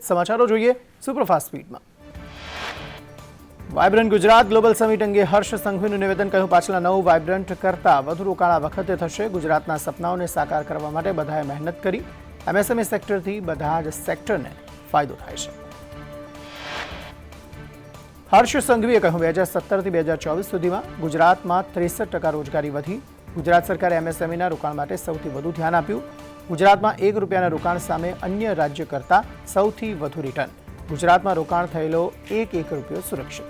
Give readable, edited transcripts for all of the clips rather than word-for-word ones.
સમાચારો જોઈએ સુપરફાસ્ટ સ્પીડમાં। વાઇબ્રન્ટ ગુજરાત ગ્લોબલ સમિટ અંગે હર્ષ સંઘવીનું નિવેદન, કહ્યું પાછલા 9 વાઇબ્રન્ટ કરતાં વધુ રોકાણ આ વખતે થશે। ગુજરાતના સપનાઓને સાકાર કરવા માટે બધાએ મહેનત કરી। એમએસએમઈ સેક્ટરથી બધા જ સેક્ટરને ફાયદો થાય છે। હર્ષ સંઘવીએ કહ્યું 2017થી 2024 સુધીમાં ગુજરાતમાં 63% રોજગારી વધી। ગુજરાત સરકારે એમએસએમઈના રોકાણ માટે સૌથી વધુ ધ્યાન આપ્યું। ગુજરાતમાં ₹1 રોકાણ સામે અન્ય રાજ્ય કરતાં સૌથી વધુ રિટર્ન। ગુજરાતમાં રોકાણ થયેલો ₹1 સુરક્ષિત।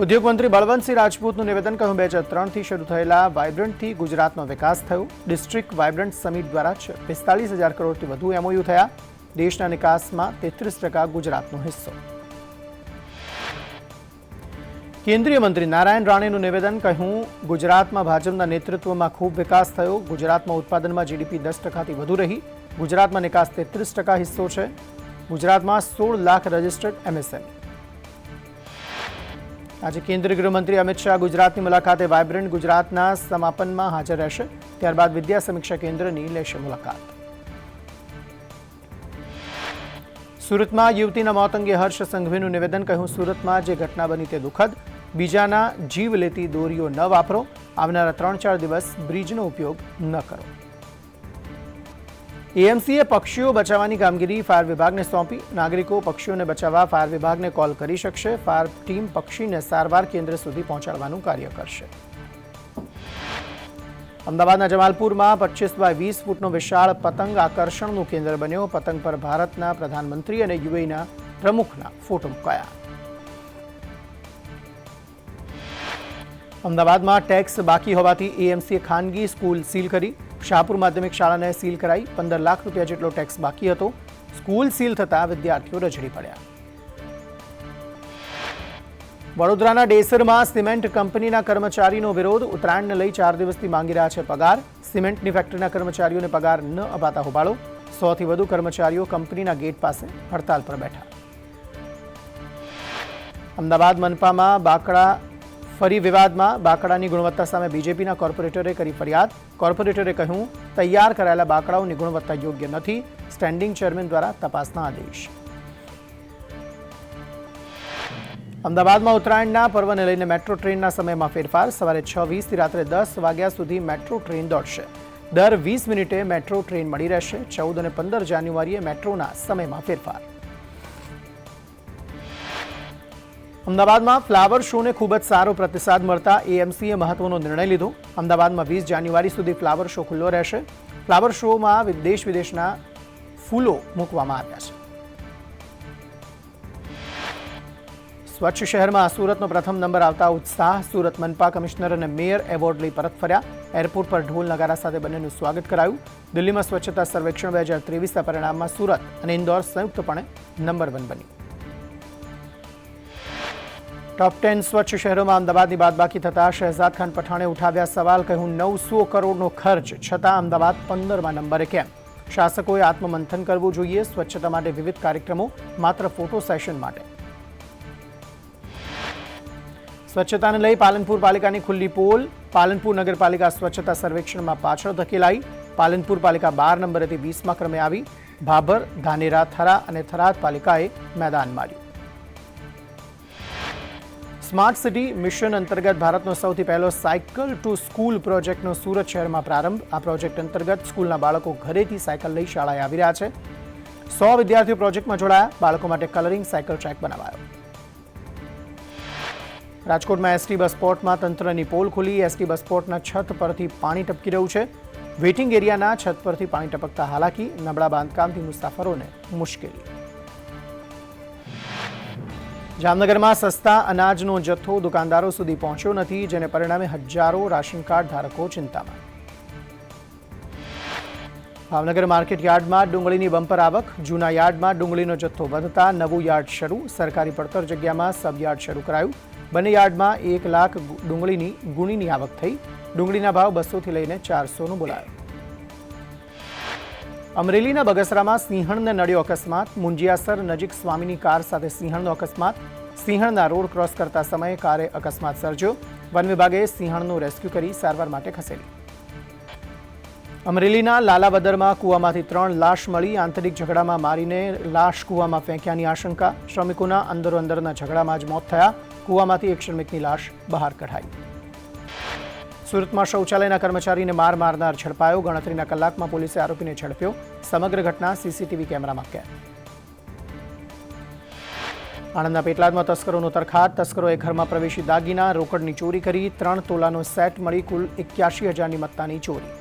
ઉદ્યોગ મંત્રી બળવંતસિંહ રાજપૂતનું નિવેદન, કહ્યું 2003થી શરૂ થયેલા વાઇબ્રન્ટથી ગુજરાતનો વિકાસ થયો। ડિસ્ટ્રિક્ટ વાઇબ્રન્ટ સમિટ દ્વારા 45,000 કરોડથી વધુ એમઓયુ થયા। દેશના નિકાસમાં 33% ગુજરાતનો હિસ્સો। કેન્દ્રીય મંત્રી નારાયણ રાણેનું નિવેદન, કહ્યું ગુજરાતમાં ભાજપના નેતૃત્વમાં ખૂબ વિકાસ થયો। ગુજરાતમાં ઉત્પાદનમાં જીડીપી 10%થી વધુ રહી। ગુજરાતમાં નિકાસ 33% હિસ્સો છે। ગુજરાતમાં 16 લાખ રજિસ્ટર્ડ એમએસએમઈ। આજે કેન્દ્રીય ગૃહમંત્રી અમિત શાહ ગુજરાતની મુલાકાતે વાઇબ્રન્ટ ગુજરાતના સમાપનમાં હાજર રહેશે। ત્યારબાદ વિદ્યા સમીક્ષા કેન્દ્રની લેશે મુલાકાત। સુરતમાં યુવતીના મોત અંગે હર્ષ સંઘવીનું નિવેદન, કહ્યું સુરતમાં જે ઘટના બની તે દુઃખદ। બીજાના જીવ લેતી દોરીઓ ન વાપરો। આવનારા 3-4 દિવસ બ્રિજનો ઉપયોગ ન કરો। એએમસીએ પક્ષીઓ બચાવવાની કામગીરી ફાયર વિભાગને સોંપી। નાગરિકો પક્ષીઓને બચાવવા ફાયર વિભાગને કોલ કરી શકશે। ફાયર ટીમ પક્ષીને સારવાર કેન્દ્ર સુધી પહોંચાડવાનું કાર્ય કરશે। અમદાવાદના જમાલપુરમાં 25 બાય 20 ફૂટનો વિશાળ પતંગ આકર્ષણનું કેન્દ્ર બન્યો। પતંગ પર ભારતના પ્રધાનમંત્રી અને યુએઈના પ્રમુખના ફોટો મુકાયા। અમદાવાદમાં ટેક્સ બાકી હોવાથી એએમસીએ ખાનગી સ્કૂલ સીલ કરી। શાહપુર માધ્યમિક શાળાને સીલ કરાઈ। 15 લાખ રૂપિયા જેટલો ટેક્સ બાકી હતો। સ્કૂલ સીલ થતાં વિદ્યાર્થીઓ રઝળી પડ્યા। વડોદરાના ડેસરમાં સિમેન્ટ કંપનીના કર્મચારીનો વિરોધ। ઉત્તરાયણને લઈ 4 દિવસથી માંગી રહ્યા છે પગાર। સિમેન્ટની ફેક્ટરીના કર્મચારીઓને પગાર ન અપાતા હોબાળો। 100થી વધુ કર્મચારીઓ કંપનીના ગેટ પાસે હડતાલ પર બેઠા। અમદાવાદ મનપામાં બાકડા ફરી વિવાદમાં। બાકડાની ગુણવત્તા સામે બીજેપીના કોર્પોરેટરે કરી ફરિયાદ। કોર્પોરેટરે કહ્યું તૈયાર કરાયેલા બાકડાઓની ગુણવત્તા યોગ્ય નથી। સ્ટેન્ડિંગ ચેરમેન દ્વારા તપાસના આદેશ। અમદાવાદમાં ઉત્તરાયણના પર્વને લઈને મેટ્રો ટ્રેનના સમયમાં ફેરફાર। સવારે 6:20થી રાત્રે 10 વાગ્યા સુધી મેટ્રો ટ્રેન દોડશે। દર 20 મિનિટે મેટ્રો ટ્રેન મળી રહેશે। 14 અને 15 જાન્યુઆરીએ મેટ્રોના સમયમાં ફેરફાર। અમદાવાદમાં ફ્લાવર શોને ખૂબ જ સારો પ્રતિસાદ મળતા એએમસીએ મહત્વનો નિર્ણય લીધો। અમદાવાદમાં 20 જાન્યુઆરી સુધી ફ્લાવર શો ખુલ્લો રહેશે। ફ્લાવર શોમાં દેશ વિદેશના ફૂલો મૂકવામાં આવ્યા છે। સ્વચ્છ શહેરમાં સુરતનો પ્રથમ નંબર આવતા ઉત્સાહ। સુરત મનપા કમિશનર અને મેયર એવોર્ડ લઈ પરત ફર્યા। એરપોર્ટ પર ઢોલ નગારા સાથે બંનેનું સ્વાગત કરાયું। દિલ્હીમાં સ્વચ્છતા સર્વેક્ષણ 2023ના પરિણામમાં સુરત અને ઇન્દોર સંયુક્તપણે નંબર 1 બની। ટોપ 10 સ્વચ્છ શહેરોમાં અમદાવાદની બાદબાકી થતા શહેજાદ ખાન પઠાણે ઉઠાવ્યા સવાલ, કહ્યું 900 કરોડનો ખર્ચ છતાં અમદાવાદ 15મા નંબરે કેમ? શાસકોએ આત્મમંથન કરવું જોઈએ। સ્વચ્છતા માટે વિવિધ કાર્યક્રમો માત્ર ફોટો સેશન માટે। સ્વચ્છતાને લઈ પાલનપુર પાલિકાની ખુલ્લી પોલ। પાલનપુર નગરપાલિકા સ્વચ્છતા સર્વેક્ષણમાં પાછળ ધકેલાઈ। પાલનપુર પાલિકા 12 નંબરેથી 20મા ક્રમે આવી। ભાભર, ધાનેરા, થરા અને થરાદ પાલિકાએ મેદાન માર્યું। સ્માર્ટ સિટી મિશન અંતર્ગત ભારતનો સૌથી પહેલો સાયકલ ટુ સ્કૂલ પ્રોજેક્ટનો સુરત શહેરમાં પ્રારંભ। આ પ્રોજેક્ટ અંતર્ગત સ્કૂલના બાળકો ઘરેથી સાયકલ લઈ શાળાએ આવી રહ્યા છે। 100 વિદ્યાર્થીઓ પ્રોજેક્ટમાં જોડાયા। બાળકો માટે કલરિંગ સાયકલ ટ્રેક બનાવાયો। રાજકોટમાં એસટી બસ સ્પોટમાં તંત્રની પોલ ખુલી। એસટી બસ સ્પોટના છત પરથી પાણી ટપકી રહ્યું છે। વેઇટિંગ એરિયાના છત પરથી પાણી ટપકતા હાલાકી। નબળા બાંધકામથી મુસાફરોને મુશ્કેલી। જામનગરમાં સસ્તા અનાજનો જથ્થો દુકાનદારો સુધી પહોંચ્યો નથી, જેને પરિણામે હજારો રાશન કાર્ડ ધારકો ચિંતામાં। ભાવનગર માર્કેટ યાર્ડમાં ડુંગળીની બમ્પર આવક। જૂના યાર્ડમાં ડુંગળીનો જથ્થો વધતા નવું યાર્ડ શરૂ। સરકારી પડતર જગ્યામાં સબ યાર્ડ શરૂ કરાયું। બંને યાર્ડમાં 1 લાખ ડુંગળીની ગુણીની આવક થઈ। ડુંગળીના ભાવ 200થી લઈને 400નો બોલાયો। અમરેલીના બગસરામાં સિંહણને નડ્યો અકસ્માત। મુંજિયાસર નજીક સ્વામીની કાર સાથે સિંહણનો અકસ્માત। સિંહણના રોડ ક્રોસ કરતા સમયે કારે અકસ્માત સર્જ્યો। વન વિભાગે સિંહણનું રેસ્ક્યુ કરી સારવાર માટે ખસેડી। અમરેલીના લાલાબદરમાં કૂવામાંથી 3 લાશ મળી. આંતરિક ઝઘડામાં મારીને લાશ કૂવામાં ફેંક્યાની આશંકા. શ્રમિકોના અંદરોઅંદરના ઝઘડામાં જ મોત થયા. કૂવામાંથી એક શ્રમિકની લાશ બહાર કઢાઈ. સુરતમાં શૌચાલયના કર્મચારીને માર મારનાર ઝડપાયો. ગણતરીના કલાકમાં પોલીસે આરોપીને ઝડપ્યો. સમગ્ર ઘટના સીસીટીવી કેમેરામાં કેદ. આણંદના પેટલાદમાં તસ્કરોનો તરખાટ. તસ્કરોએ ઘરમાં પ્રવેશી દાગીના રોકડની ચોરી કરી. 3 તોલાનો સેટ મળી કુલ 81,000ની મત્તાની ચોરી.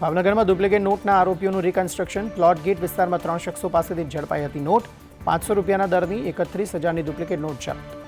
ભાવનગરમાં ડુપ્લિકેટ નોટના આરોપીઓનું રિકન્સ્ટ્રક્શન. પ્લોટ ગેટ વિસ્તારમાં 3 શખ્સો પાસેથી ઝડપાઈ હતી નોટ. 500 રૂપિયાના દરની 31,000ની ડુપ્લિકેટ નોટ જપ્ત.